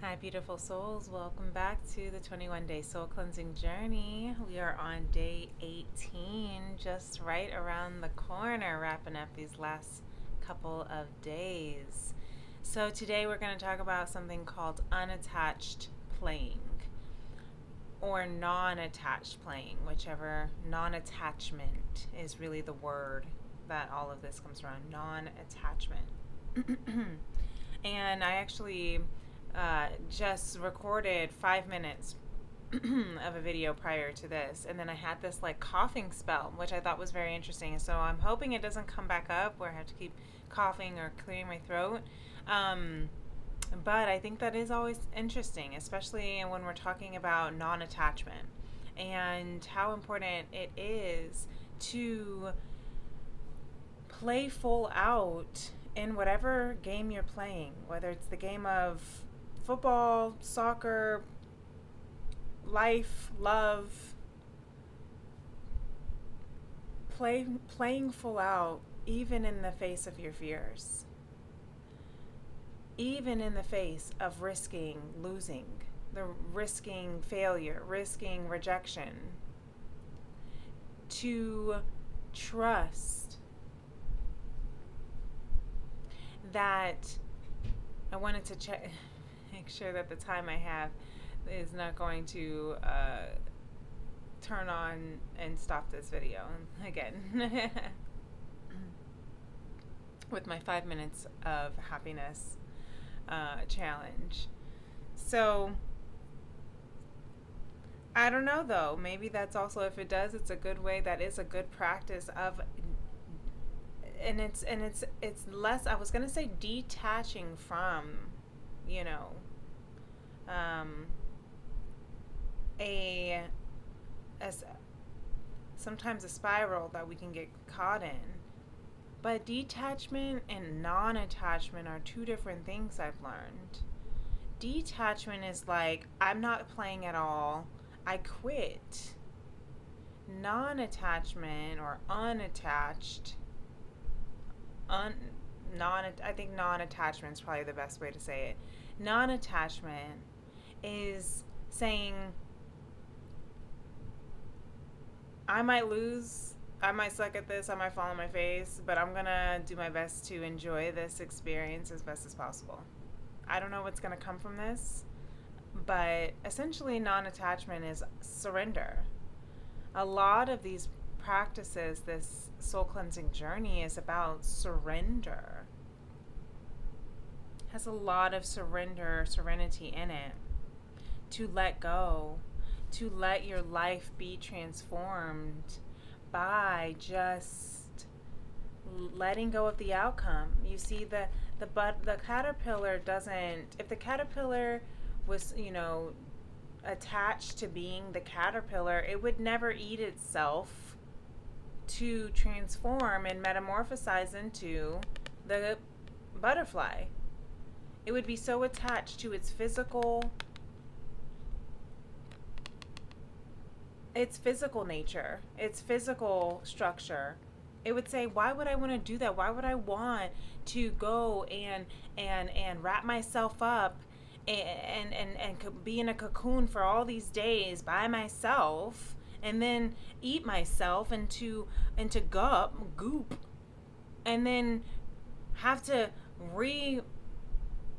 Hi, beautiful souls. Welcome back to the 21 Day Soul Cleansing Journey. We are on day 18, just right around the corner, wrapping up these last couple of days. So, today we're going to talk about something called unattached playing or non attached playing, whichever. Non attachment is really the word that all of this comes around, non attachment. And I actually just recorded 5 minutes of a video prior to this, and then I had this like coughing spell, which I thought was very interesting. So I'm hoping it doesn't come back up where I have to keep coughing or clearing my throat. Um, but I think that is always interesting, especially when we're talking about non attachment and how important it is to play full out in whatever game you're playing, whether it's the game of football, soccer, life, love. Playing full out, even in the face of your fears, even in the face of risking losing, the risking failure, risking rejection, to trust that I wanted to make sure that the time I have is not going to turn on and stop this video again with my 5 minutes of happiness challenge. So I don't know though. Maybe that's also, if it does, it's a good way. That is a good practice of, and it's less. I was gonna say detaching from, you know, um, a as sometimes a spiral that we can get caught in. But detachment and non-attachment are two different things I've learned. Detachment is like, I'm not playing at all, I quit. Non-attachment or unattached, I think non-attachment is probably the best way to say it. Non-attachment is saying, I might lose, I might suck at this, I might fall on my face, but I'm gonna do my best to enjoy this experience as best as possible. I don't know what's gonna come from this, but essentially, non attachment is surrender. A lot of these practices, this soul cleansing journey, is about surrender. It has a lot of serenity in it. To let go, to let your life be transformed by just letting go of the outcome. You see, the caterpillar doesn't. If the caterpillar was, attached to being the caterpillar, it would never eat itself to transform and metamorphosize into the butterfly. It would be so attached to its physical nature, its physical structure. It would say, why would I want to do that? Why would I want to go and wrap myself up and be in a cocoon for all these days by myself and then eat myself into goop and then have to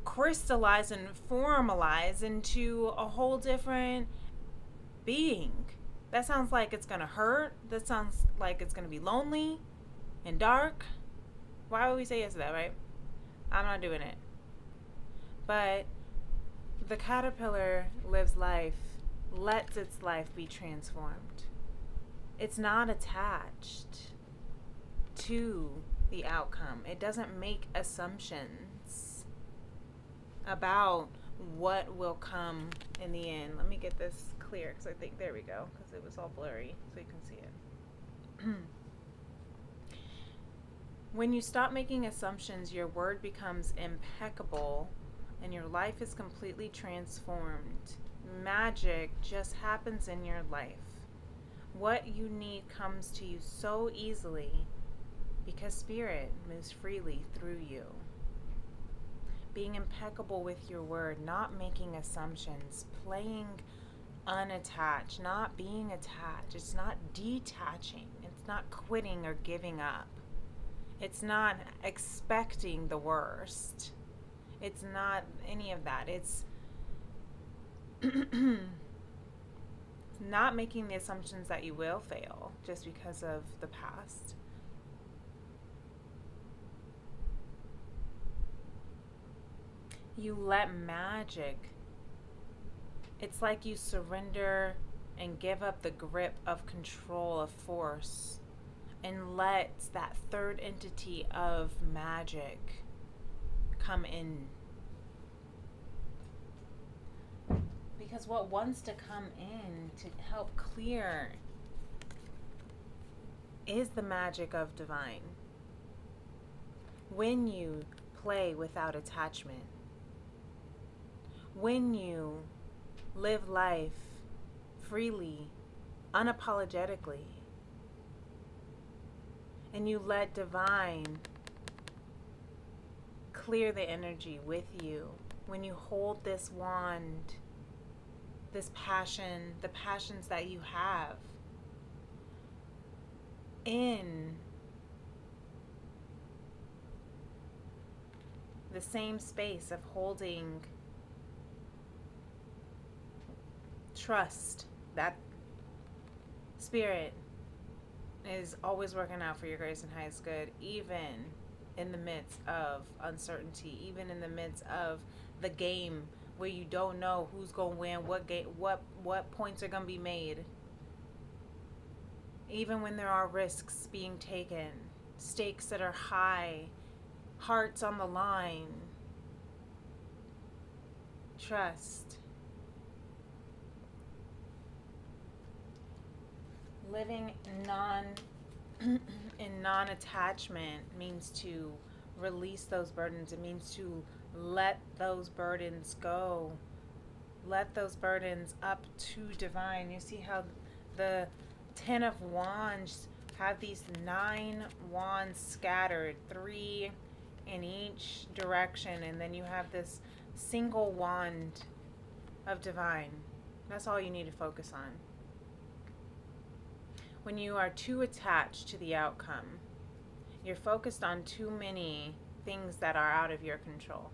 crystallize and formalize into a whole different being? That sounds like it's gonna hurt. That sounds like it's gonna be lonely and dark. Why would we say yes to that, right? I'm not doing it. But the caterpillar lives life, lets its life be transformed. It's not attached to the outcome. It doesn't make assumptions about what will come in the end. Let me get this clear because I think, there we go, because it was all blurry so you can see it. When you stop making assumptions, your word becomes impeccable and your life is completely transformed. Magic just happens in your life. What you need comes to you so easily because Spirit moves freely through you. being impeccable with your word, not making assumptions, playing unattached, not being attached. It's not detaching, it's not quitting or giving up, it's not expecting the worst, it's not any of that. It's not making the assumptions that you will fail just because of the past. You let magic, it's like you surrender and give up the grip of control, of force, and let that third entity of magic come in. Because what wants to come in to help clear is the magic of divine. When you play without attachment, when you live life freely, unapologetically, and you let divine clear the energy with you, when you hold this wand, this passion, the passions that you have in the same space of holding trust, that spirit is always working out for your greatest and highest good, even in the midst of uncertainty, even in the midst of the game where you don't know who's gonna win, what points are gonna be made, even when there are risks being taken, stakes that are high, hearts on the line. Trust. Living in non-attachment means to release those burdens. It means to let those burdens go. Let those burdens up to divine. You see how the 10 of Wands have these 9 wands scattered, 3 in each direction, and then you have this single wand of divine. That's all you need to focus on. When you are too attached to the outcome, you're focused on too many things that are out of your control.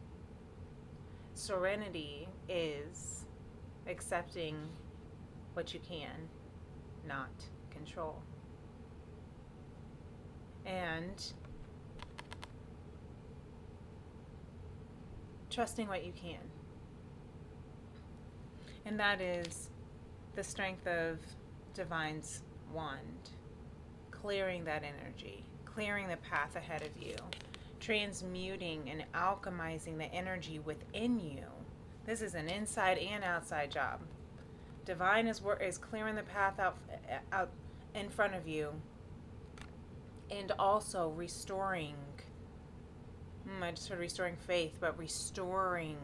Serenity is accepting what you can, not control. And trusting what you can. And that is the strength of divine's wand, clearing that energy, clearing the path ahead of you, transmuting and alchemizing the energy within you. This is an inside and outside job. Divine is clearing the path out in front of you, and also restoring. I just heard restoring faith, but restoring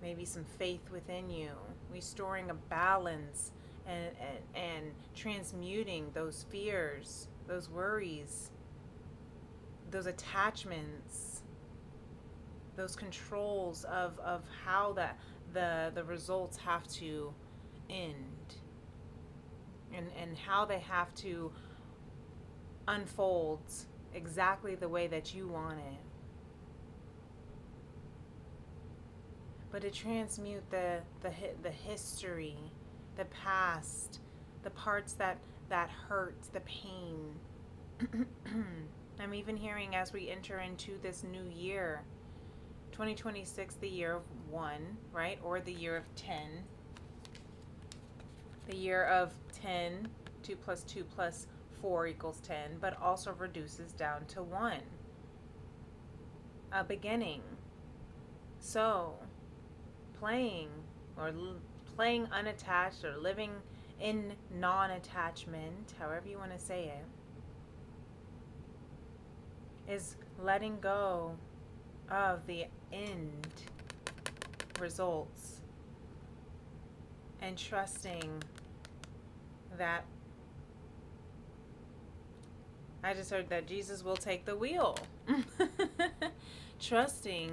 maybe some faith within you, restoring a balance, and transmuting those fears, those worries, those attachments, those controls of how the results have to end, and how they have to unfold exactly the way that you want it. But to transmute the history, the past, the parts that hurt, the pain. I'm even hearing as we enter into this new year, 2026, the year of 1, right? Or the year of 10. The year of 10, 2 plus 2 plus 4 equals 10, but also reduces down to 1. A beginning. So, playing unattached or living in non-attachment, however you want to say it, is letting go of the end results and trusting that I just heard that Jesus will take the wheel. Trusting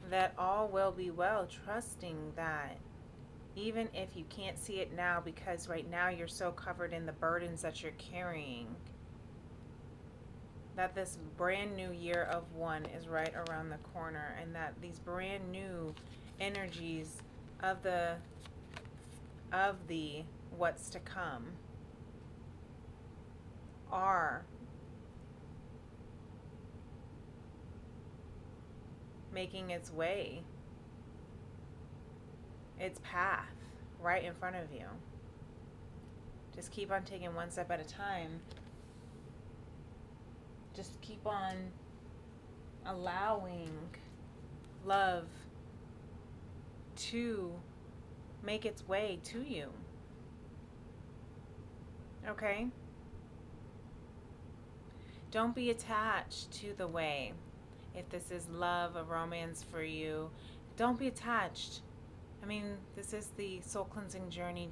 that all will be well, trusting that even if you can't see it now because right now you're so covered in the burdens that you're carrying, that this brand new year of one is right around the corner, and that these brand new energies of the what's to come are making its way, its path right in front of you. Just keep on taking one step at a time. Just keep on allowing love to make its way to you. Okay? Don't be attached to the way. If this is love, a romance for you, don't be attached. I mean, this is the soul cleansing journey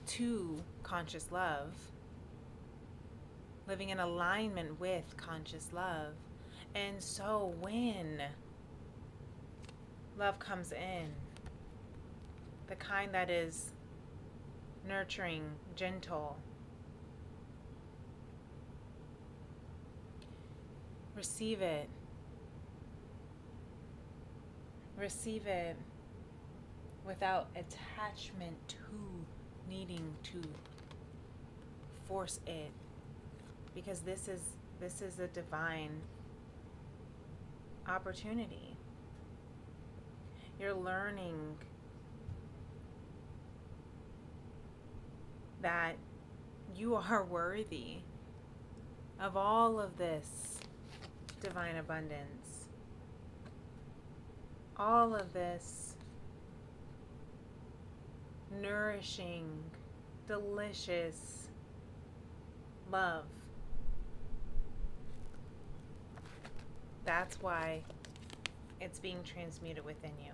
to conscious love. Living in alignment with conscious love. And so when love comes in, the kind that is nurturing, gentle, receive it. Receive it without attachment to needing to force it, because this is a divine opportunity. You're learning that you are worthy of all of this divine abundance, all of this nourishing, delicious love. That's why it's being transmuted within you.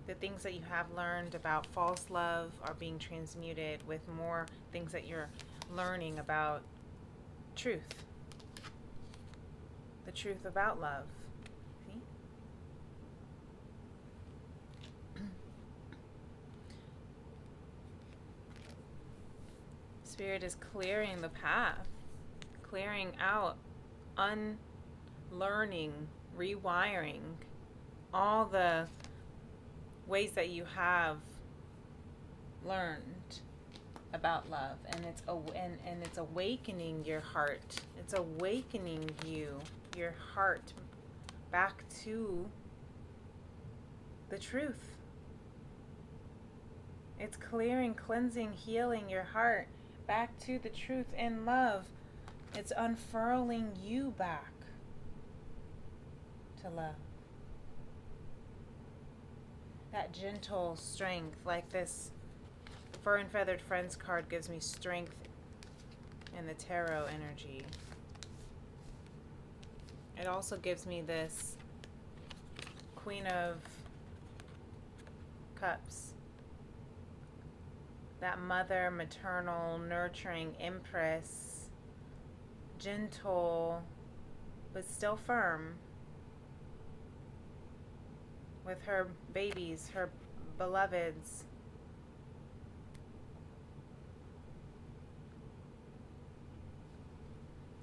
The things that you have learned about false love are being transmuted with more things that you're learning about truth. The truth about love. See? Spirit is clearing the path, clearing out, unlearning, rewiring all the ways that you have learned about love, and it's awakening your heart. It's awakening your heart back to the truth. It's clearing, cleansing, healing your heart back to the truth and love. It's unfurling you back to love. That gentle strength, like this Fur and Feathered Friends card gives me strength in the tarot energy. It also gives me this Queen of Cups. That mother, maternal, nurturing empress, gentle, but still firm with her babies, her beloveds.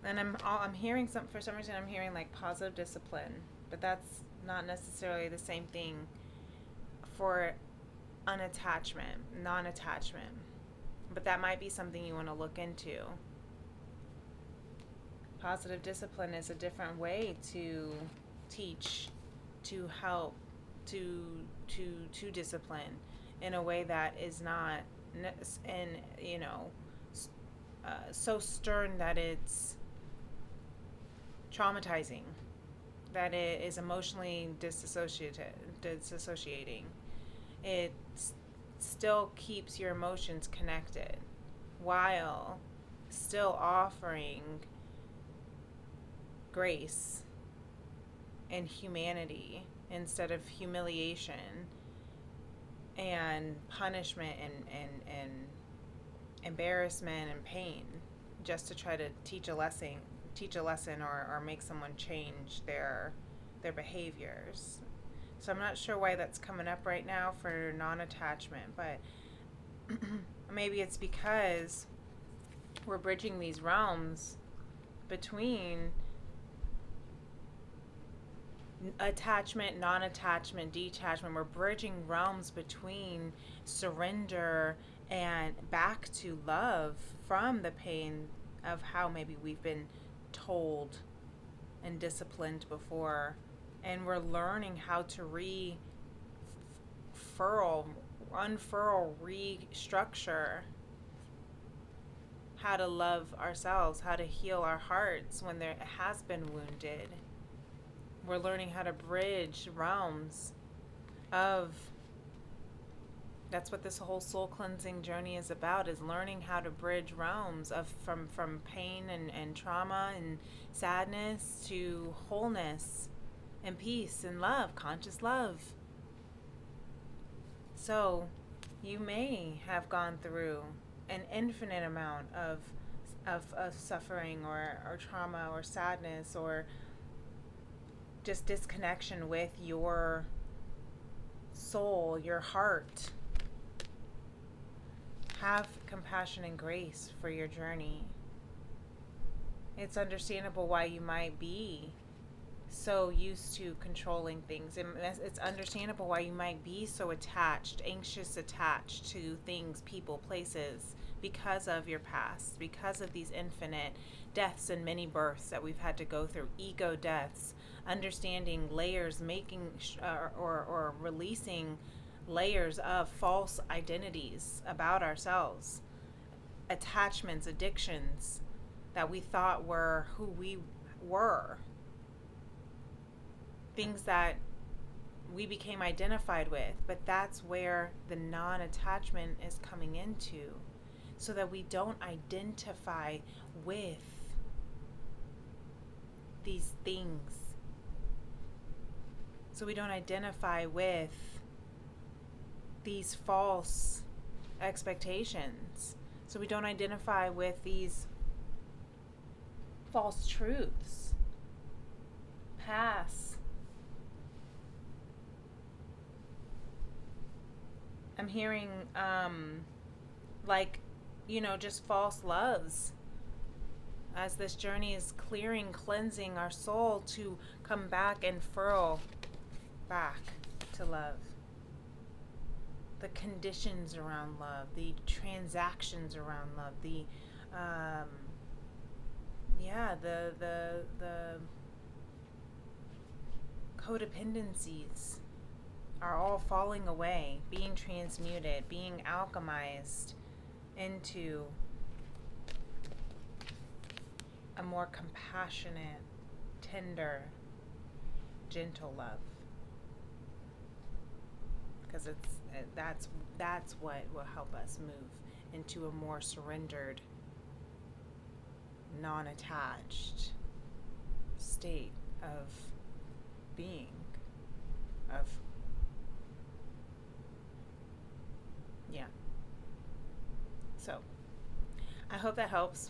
And I'm hearing for some reason I'm hearing like positive discipline, but that's not necessarily the same thing for unattachment, non-attachment. But that might be something you want to look into. Positive discipline is a different way to teach, to help, to discipline in a way that is not so stern that it's traumatizing, that it is emotionally disassociating. It still keeps your emotions connected while still offering grace and humanity instead of humiliation and punishment and embarrassment and pain, just to try to teach a lesson or make someone change their their behaviors. So I'm not sure why that's coming up right now for non-attachment, but maybe it's because we're bridging these realms between attachment, non-attachment, detachment. We're bridging realms between surrender and back to love from the pain of how maybe we've been told and disciplined before, and we're learning how to unfurl, restructure, how to love ourselves, how to heal our hearts when there has been wounded. We're learning how to bridge realms of, that's what this whole soul cleansing journey is about, is learning how to bridge realms of from pain and trauma and sadness to wholeness and peace and love, conscious love. So you may have gone through an infinite amount of suffering or trauma or sadness or just disconnection with your soul, your heart. Have compassion and grace for your journey. It's understandable why you might be so used to controlling things. It's understandable why you might be so attached, anxious, attached to things, people, places, because of your past, because of these infinite deaths and many births that we've had to go through, ego deaths, understanding layers, making or releasing layers of false identities about ourselves, attachments, addictions that we thought were who we were, things that we became identified with. But that's where the non-attachment is coming into, so that we don't identify with these things, so we don't identify with these false expectations, so we don't identify with these false truths, past. I'm hearing just false loves, as this journey is clearing, cleansing our soul to come back and furl back to love. The conditions around love, the transactions around love, the codependencies are all falling away, being transmuted, being alchemized into a more compassionate, tender, gentle love. Because that's what will help us move into a more surrendered, non-attached state of being, of So I hope that helps.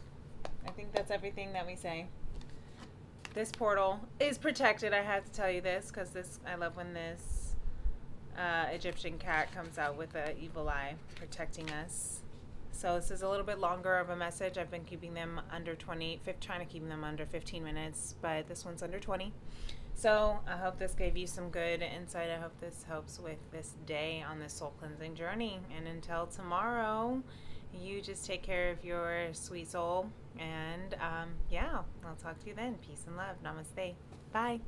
I think that's everything that we say. This portal is protected. I had to tell you this because I love when this Egyptian cat comes out with an evil eye protecting us. So this is a little bit longer of a message. I've been keeping them under 20, trying to keep them under 15 minutes, but this one's under 20. So I hope this gave you some good insight. I hope this helps with this day on this soul cleansing journey. And until tomorrow, you just take care of your sweet soul. And I'll talk to you then. Peace and love. Namaste. Bye.